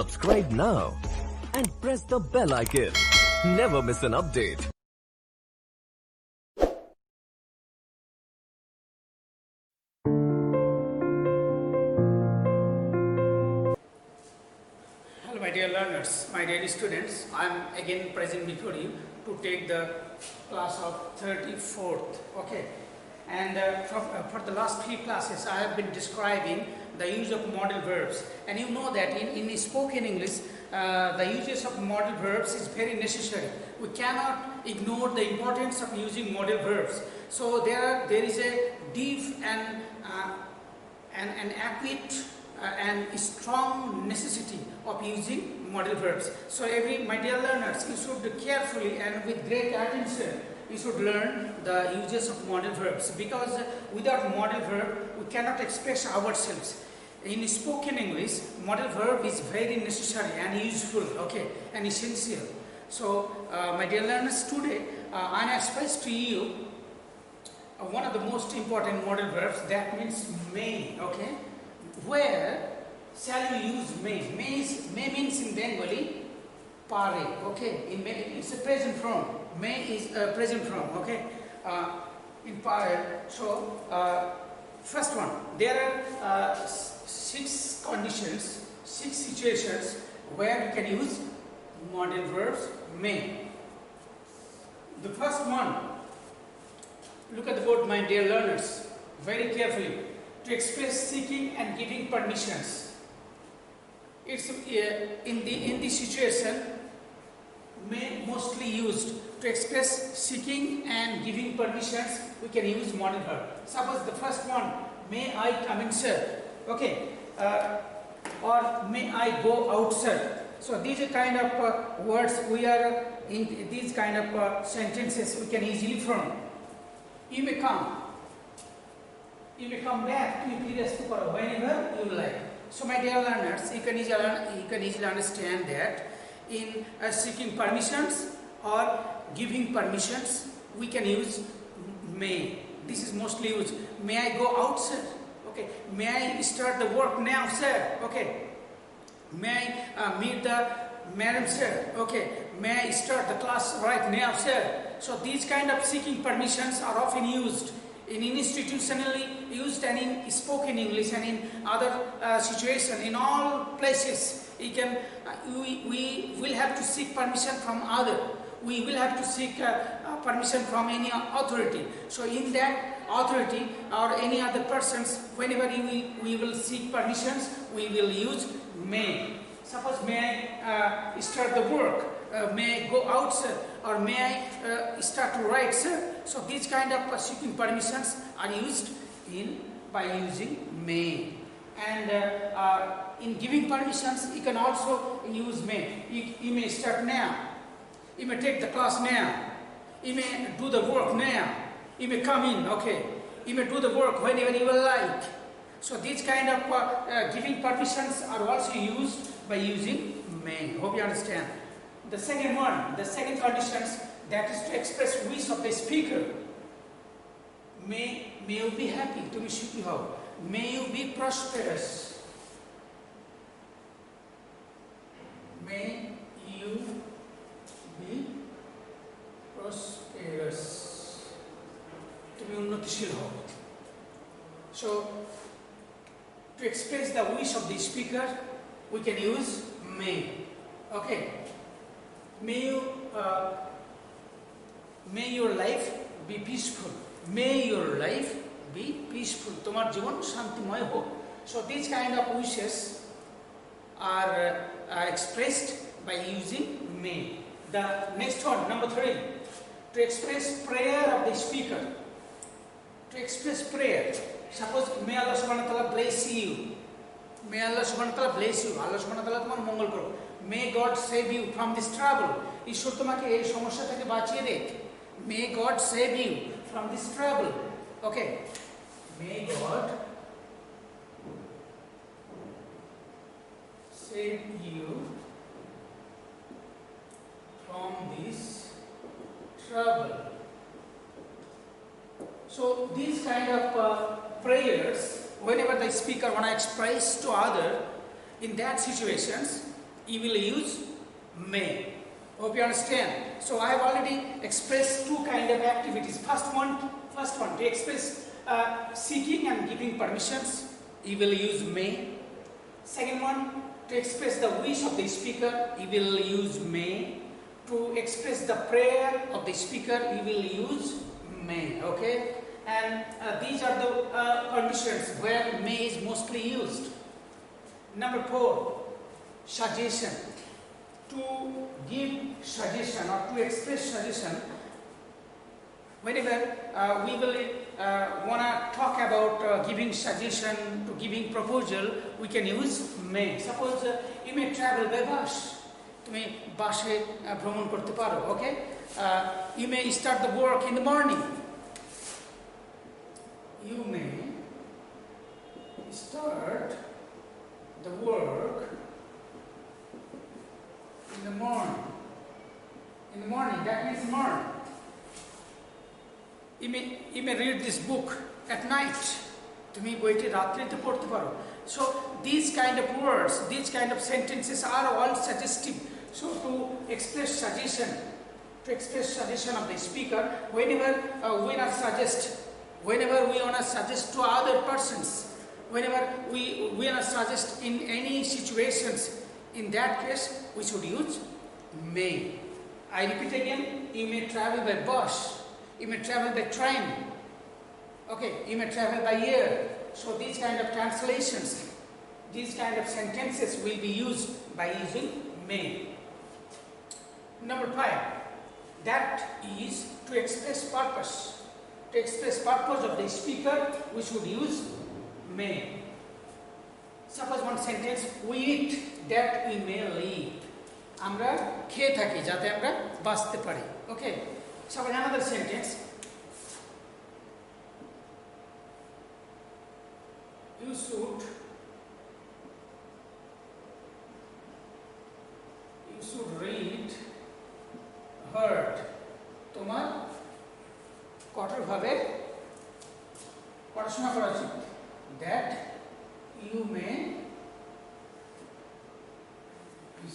Subscribe now and press the bell icon. Never miss an update. Hello my dear learners, my dear students, I am again present before you to take the class of 34th, okay. And for the last 3 classes I have been describing the use of modal verbs, and you know that in spoken English the uses of modal verbs is very necessary. We cannot ignore the importance of using modal verbs. So there is a deep and adequate and strong necessity of using modal verbs. So my dear learners, you should carefully and with great attention you should learn the uses of modal verbs, because without modal verb we cannot express ourselves. In spoken English, modal verb is very necessary and useful, okay, and essential. So my dear learners, today I am express to you one of the most important modal verbs, that means may, okay. Where shall you use may? May means in Bengali pare, okay. It's a present form. May is a present form, okay. In pare. So first one, there are 6 conditions, 6 situations where you can use modal verbs may. The first one, look at the board, my dear learners, very carefully. To express seeking and giving permissions. It's in this situation may mostly used to express seeking and giving permissions. We can use modal verb. Suppose the first one, may I come in, sir? Okay, or may I go out, sir? So these are kind of words we are in these kind of sentences we can easily form. You may come. You may come back to your previous paper whenever you like. So my dear learners, you can easily understand that in seeking permissions or giving permissions, we can use may. This is mostly used. May I go out, sir? Okay. May I start the work now, sir? Okay. May I meet the madam, sir? Okay. May I start the class right now, sir? So these kind of seeking permissions are often used in institutionally used and in spoken English and in other situations. In all places, we will have to seek permission from other. We will have to seek permission from any authority. So in that authority or any other persons, whenever we will seek permissions, we will use may. Suppose may I start the work? May I go out, sir? Or may I start to write, sir? So these kind of seeking permissions are used by using may. And in giving permissions, you can also use may. You may start now. You may take the class now. You may do the work now. You may come in, okay. You may do the work whenever you will like. So these kind of giving permissions are also used by using may. Hope you understand. The second one, the second conditions, that is to express wish of the speaker. May you be happy, to be shukhi. May you be prosperous. May you be prosperous. To be unnatishil. So, to express the wish of the speaker, we can use may. Okay. May your life be peaceful. May your life be peaceful. Tomar jivan shantimoy ho. So these kind of wishes are expressed by using may. The next one, number 3, to express prayer of the speaker. To express prayer. Suppose may Allah subhanahu wa ta'ala bless you. May Allah subhanahu wa ta'ala bless you. Allah subhanahu wa ta'ala tomar mongol karo. May God save you from this trouble. ঈশ্বর তোমাকে এই সমস্যা থেকে বাঁচিয়ে দেখ। May God save you from this trouble. Okay. May God save you from this trouble. So these kind of prayers, whenever the speaker want to express to other, in that situations, you will use may. Hope you understand. So I have already expressed two kind of activities. First one to express seeking and giving permissions, you will use may. Second one, to express the wish of the speaker, you will use may. To express the prayer of the speaker, you will use may. Okay, and these are the conditions where may is mostly used. Number 4, suggestion. To give suggestion or to express suggestion, whenever we will want to talk about giving suggestion, to giving proposal, we can use may. Suppose you may travel by bus. তুমি বাসে ভ্রমণ করতে পারো, okay? You may start the work in the morning. You may start the work in the morning. In the morning, that means morning. You may read this book at night. তুমি বইটি রাত্রিতে পড়তে পারো. So these kind of words, these kind of sentences are all suggestive. So to express suggestion of the speaker, whenever we want to suggest to other persons, whenever we want to suggest in any situations, in that case we should use may. I repeat again, you may travel by bus, you may travel by train, okay, you may travel by air. So these kind of translations, these kind of sentences will be used by using may. Number 5, that is to express purpose. To express purpose of the speaker, we should use may. Suppose one sentence, we eat that we may live. আমরা খেয়ে থাকি যাতে আমরা বাঁচতে পারি. Okay. Suppose another sentence, you should read, heard. তোমার কঠোরভাবে পড়াশোনা করা উচিত. That you may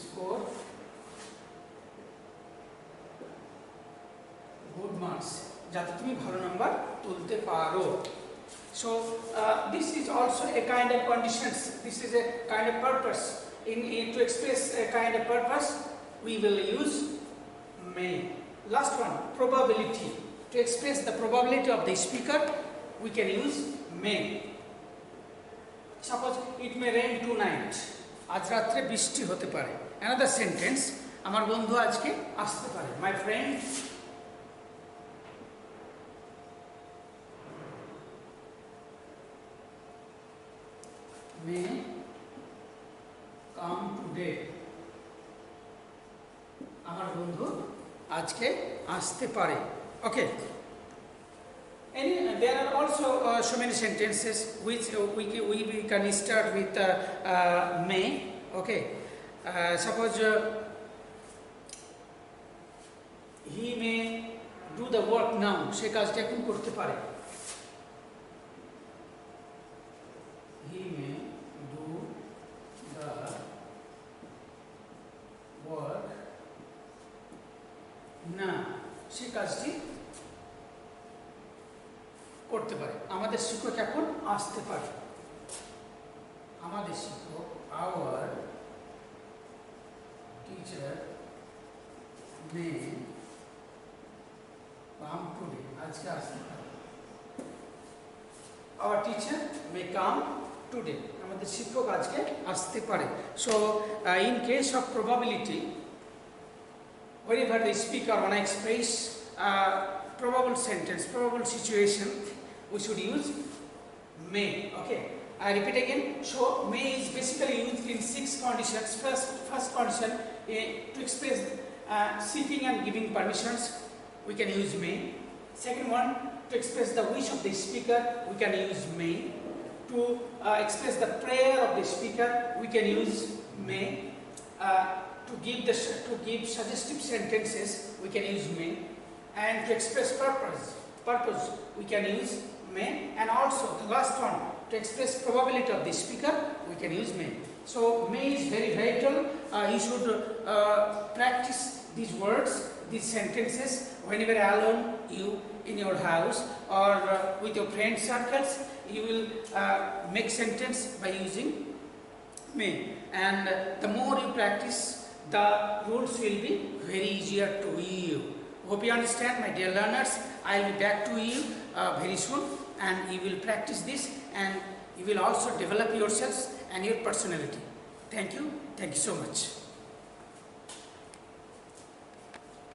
score good marks. যাতে তুমি ভালো নাম্বার তুলতে পারো. So this is also a kind of conditions. This is a kind of purpose. To express a kind of purpose, we will use may. Last one, probability. To express the probability of the speaker, we can use may. Suppose it may rain tonight. আজ রাত্রে বৃষ্টি হতে পারে. Another sentence, আমার বন্ধু আজকে আসতে পারে. My friend may come today. আমার বন্ধু আজকে আসতে পারে. Okay. There are also so many sentences which we can start with may. Okay. Suppose he may do the work now. সে কাজটা এখন করতে পারে. He may do the work now. সে কাজটি করতে পারে. আমাদের শিক্ষক এখন আসতে পারে. আমাদের শিক্ষক, our teacher may come today. আজকে আসতে পারে. Our teacher may come today. আমাদের শিক্ষক আজকে আসতে পারে. So in case of probability, whenever the speaker want to express probable sentence, probable situation, we should use may. Okay, I repeat again. So may is basically used in 6 conditions. First condition, to express seeking and giving permissions, we can use may. Second one, to express the wish of the speaker, we can use may. To express the prayer of the speaker, we can use may. To give suggestive sentences, we can use may. And to express purpose, we can use may. And also the last one, to express probability of the speaker, we can use may. So may is very vital. You should practice these words, these sentences whenever alone you in your house or with your friend circles. You will make sentence by using may, and the more you practice, the rules will be very easier to you. Hope you understand, my dear learners. I will be back to you very soon, and you will practice this, and you will also develop yourselves and your personality. Thank you so much.